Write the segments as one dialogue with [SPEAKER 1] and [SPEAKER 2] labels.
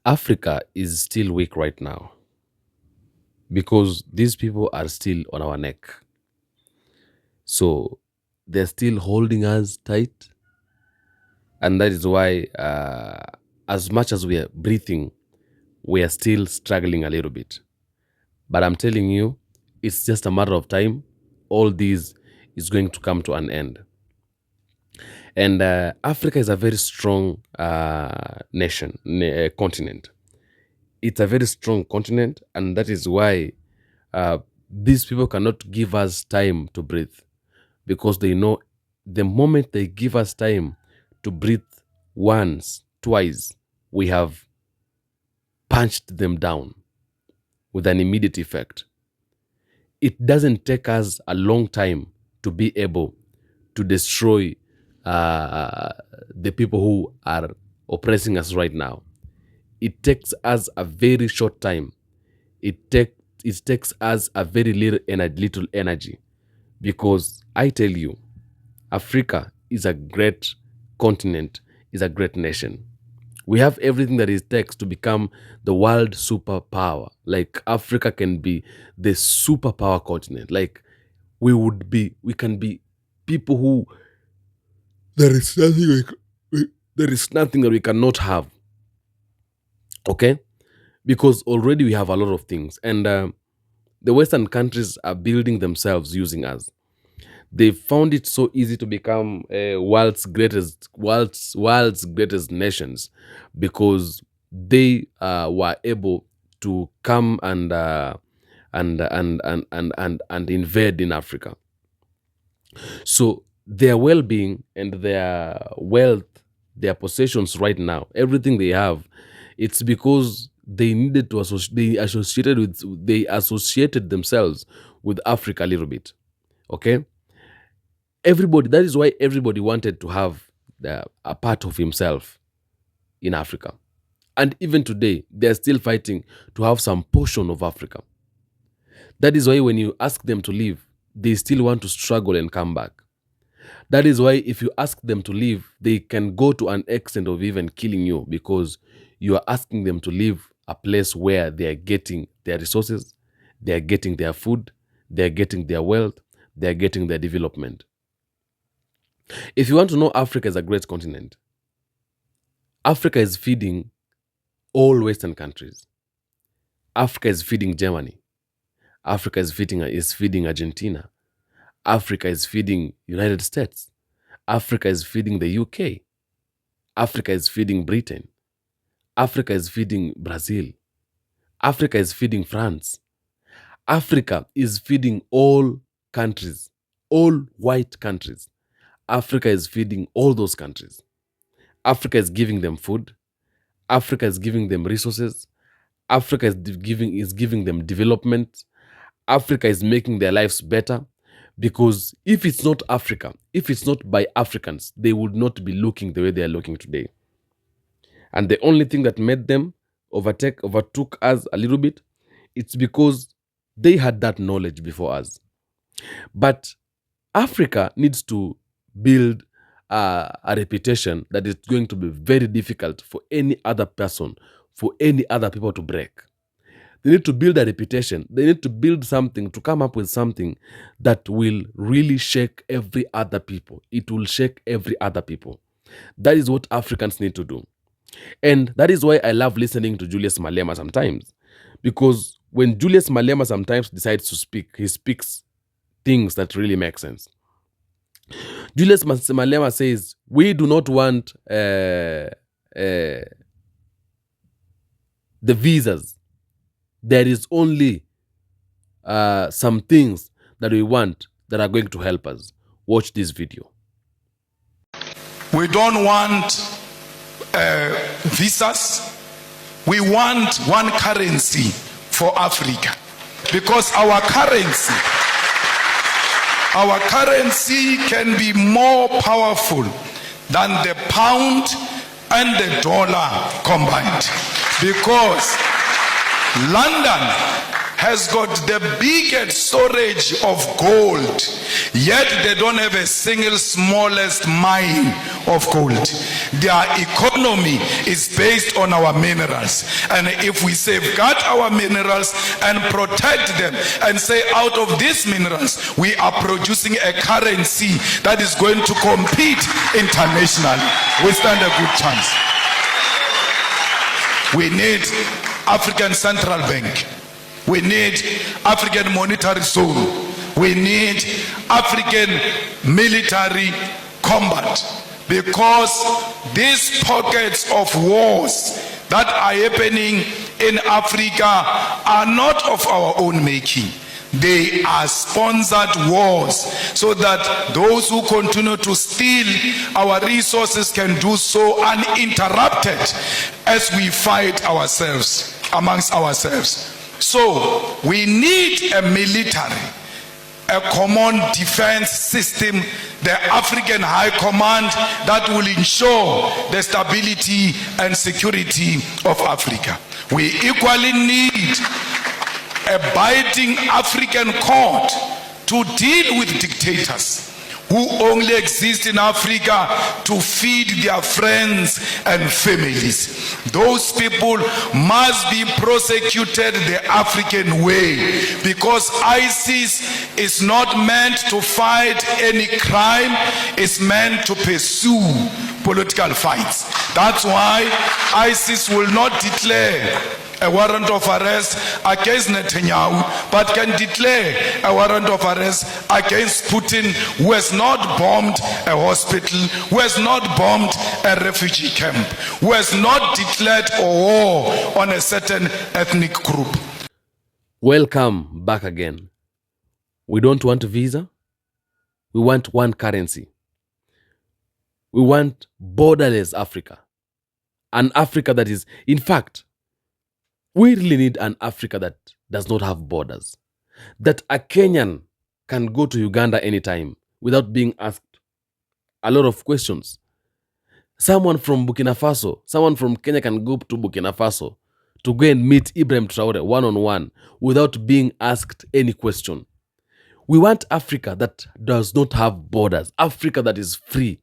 [SPEAKER 1] Africa is still weak right now because these people are still on our neck. So they're still holding us tight. And that is why, as much as we are breathing, we are still struggling a little bit. But I'm telling you, it's just a matter of time. All these is going to come to an end. And Africa is a very strong continent. It's a very strong continent, and that is why these people cannot give us time to breathe, because they know the moment they give us time to breathe once, twice, we have punched them down with an immediate effect. It doesn't take us a long time to be able to destroy the people who are oppressing us right now. It takes us a very short time. It takes us a very little energy, because I tell you, Africa is a great continent, is a great nation. We have everything that it takes to become the world superpower. Like Africa can be the superpower continent. Like we can be people who there is nothing there is nothing that we cannot have. Okay, because already we have a lot of things, and the Western countries are building themselves using us. They found it so easy to become world's greatest nations, because they were able to come and invade in Africa. So their well-being and their wealth, their possessions right now, everything they have, it's because they needed to they associated themselves with Africa a little bit. Okay, everybody. That is why everybody wanted to have a part of himself in Africa, and even today they're still fighting to have some portion of Africa. That is why when you ask them to leave, they still want to struggle and come back. That is why if you ask them to leave, they can go to an extent of even killing you, because you are asking them to leave a place where they are getting their resources, they are getting their food, they are getting their wealth, they are getting their development. If you want to know Africa is a great continent, Africa is feeding all Western countries. Africa is feeding Germany. Africa is feeding Argentina. Africa is feeding United States. Africa is feeding the UK. Africa is feeding Britain. Africa is feeding Brazil. Africa is feeding France. Africa is feeding all countries, all white countries. Africa is feeding all those countries. Africa is giving them food. Africa is giving them resources. Africa is giving them development. Africa is making their lives better. Because if it's not Africa, if it's not by Africans, they would not be looking the way they are looking today. And the only thing that made them overtook us a little bit, it's because they had that knowledge before us. But Africa needs to build a reputation that is going to be very difficult for any other person, for any other people to break. They need to build a reputation. They need to build something, to come up with something that will really shake every other people. It will shake every other people. That is what Africans need to do. And that is why I love listening to Julius Malema sometimes. Because when Julius Malema sometimes decides to speak, he speaks things that really make sense. Julius Malema says, we do not want the visas. There is only some things that we want that are going to help us. Watch this video.
[SPEAKER 2] We don't want visas. We want one currency for Africa, because our currency can be more powerful than the pound and the dollar combined, because London has got the biggest storage of gold, yet they don't have a single smallest mine of gold. Their economy is based on our minerals. And if we safeguard our minerals and protect them and say out of these minerals, we are producing a currency that is going to compete internationally, we stand a good chance. We need African Central Bank. We need African Monetary Zone. We need African military combat, because these pockets of wars that are happening in Africa are not of our own making. They are sponsored wars so that those who continue to steal our resources can do so uninterrupted as we fight ourselves, amongst ourselves. So we need a military, a common defense system, the African High Command that will ensure the stability and security of Africa. We equally need a biting African court to deal with dictators who only exist in Africa to feed their friends and families. Those people must be prosecuted the African way, because ISIS is not meant to fight any crime, it's meant to pursue political fights. That's why ISIS will not declare a warrant of arrest against Netanyahu, but can declare a warrant of arrest against Putin, who has not bombed a hospital, who has not bombed a refugee camp, who has not declared a war on a certain ethnic group.
[SPEAKER 1] Welcome back again. We don't want a visa. We want one currency. We want borderless Africa. An Africa that is, in fact, we really need an Africa that does not have borders. That a Kenyan can go to Uganda anytime without being asked a lot of questions. Someone from Burkina Faso, someone from Kenya can go to Burkina Faso to go and meet Ibrahim Traore one-on-one without being asked any question. We want Africa that does not have borders, Africa that is free,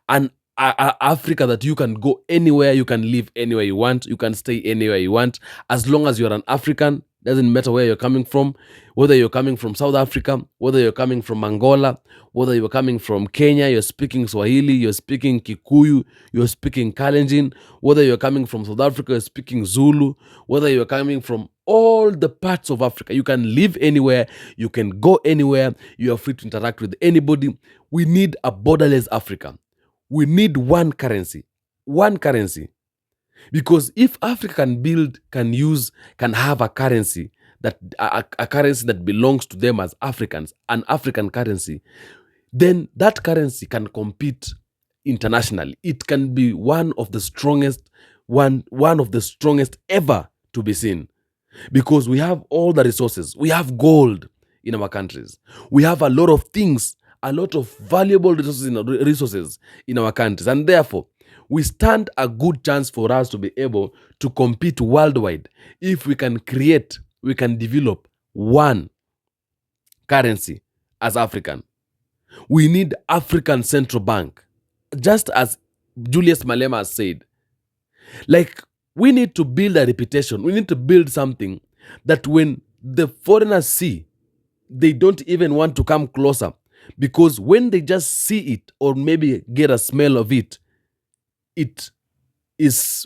[SPEAKER 1] and Africa that you can go anywhere, you can live anywhere you want, you can stay anywhere you want, as long as you're an African. Doesn't matter where you're coming from, whether you're coming from South Africa, whether you're coming from Angola, whether you're coming from Kenya, you're speaking Swahili, you're speaking Kikuyu, you're speaking Kalenjin, whether you're coming from South Africa, you're speaking Zulu, whether you're coming from all the parts of Africa, you can live anywhere, you can go anywhere, you are free to interact with anybody. We need a borderless Africa. We need one currency. One currency. Because if Africa can have a currency a currency that belongs to them as Africans, an African currency, then that currency can compete internationally. It can be one of the strongest ever to be seen. Because we have all the resources. We have gold in our countries. We have a lot of things, a lot of valuable resources in our countries, and therefore we stand a good chance for us to be able to compete worldwide if we can develop one currency as African. We need African Central Bank, just as Julius Malema has said. Like, we need to build a reputation. We need to build something that when the foreigners see, they don't even want to come closer. Because when they just see it or maybe get a smell of it, it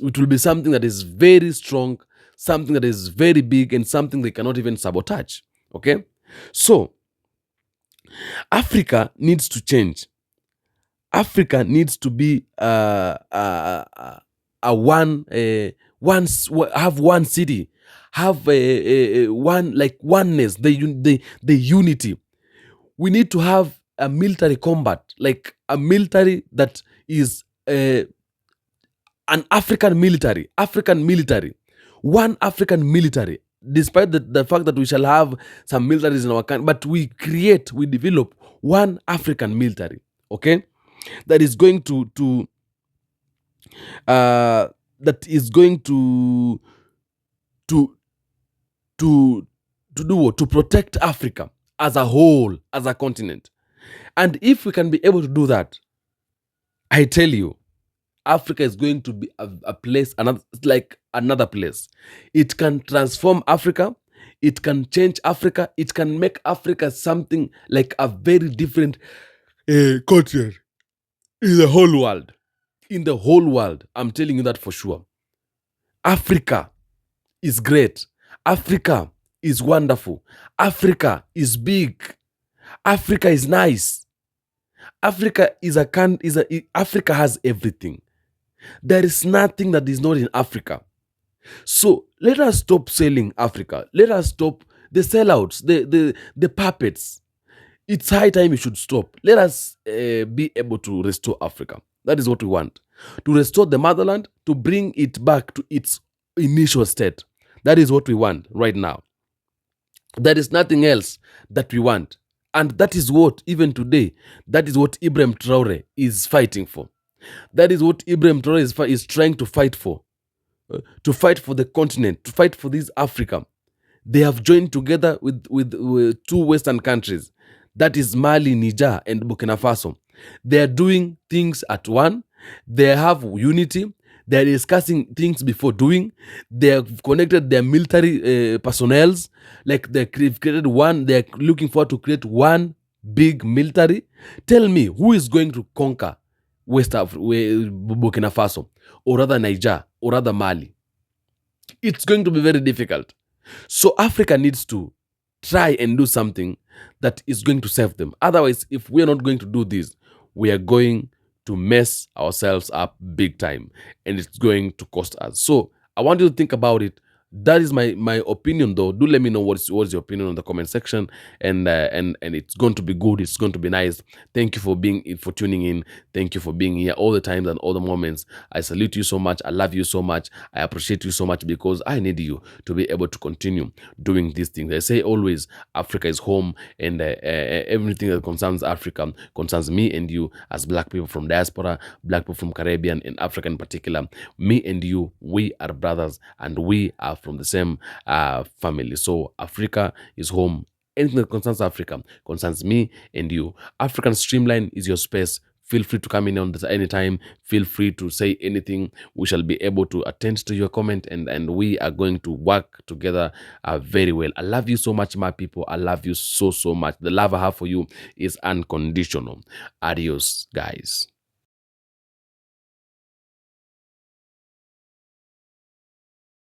[SPEAKER 1] will be something that is very strong, something that is very big, and something they cannot even sabotage. Okay? So, Africa needs to change. Africa needs to be have one city, have one, like, oneness, the unity. We need to have a military combat, like a military that is an African military, one African military, despite the fact that we shall have some militaries in our country, but we develop one African military, okay, that is going to to do what? To protect Africa as a whole, as a continent. And if we can be able to do that, I tell you, Africa is going to be a place, like another place. It can transform Africa. It can change Africa. It can make Africa something like a very different continent in the whole world. In the whole world, I'm telling you that for sure. Africa is great. Africa is wonderful. Africa is big. Africa is nice. Africa Africa has everything. There is nothing that is not in Africa. So let us stop selling Africa. Let us stop the sellouts, the puppets. It's high time you should stop. Let us be able to restore Africa. That is what we want. To restore the motherland, to bring it back to its initial state. That is what we want right now. There is nothing else that we want. And that is what, even today, that is what Ibrahim Traore is fighting for. That is what Ibrahim Traore is trying to fight for. To fight for the continent, to fight for this Africa. They have joined together with two Western countries. That is Mali, Niger, and Burkina Faso. They are doing things at one. They have unity. They are discussing things before doing. They have connected their military personnel. Like they've created one. They are looking forward to create one big military. Tell me, who is going to conquer Burkina Faso, or rather Niger, or rather Mali? It's going to be very difficult. So Africa needs to try and do something that is going to serve them. Otherwise, if we're not going to do this, we are going to mess ourselves up big time, and it's going to cost us. So I want you to think about it. That is my opinion, though. Do let me know what's your opinion on the comment section, and it's going to be good. It's going to be nice. Thank you for tuning in. Thank you for being here all the times and all the moments. I salute you so much. I love you so much. I appreciate you so much, because I need you to be able to continue doing these things. I say always, Africa is home, and everything that concerns Africa concerns me and you as Black people from diaspora, Black people from Caribbean and Africa in particular. Me and you, we are brothers, and we are from the same family. So Africa is home. Anything that concerns Africa concerns me and you. African Streamline is your space. Feel free to come in on this anytime. Feel free to say anything. We shall be able to attend to your comment, and we are going to work together very well. I love you so much, my people. I love you so much. The love I have for you is unconditional. Adios, guys.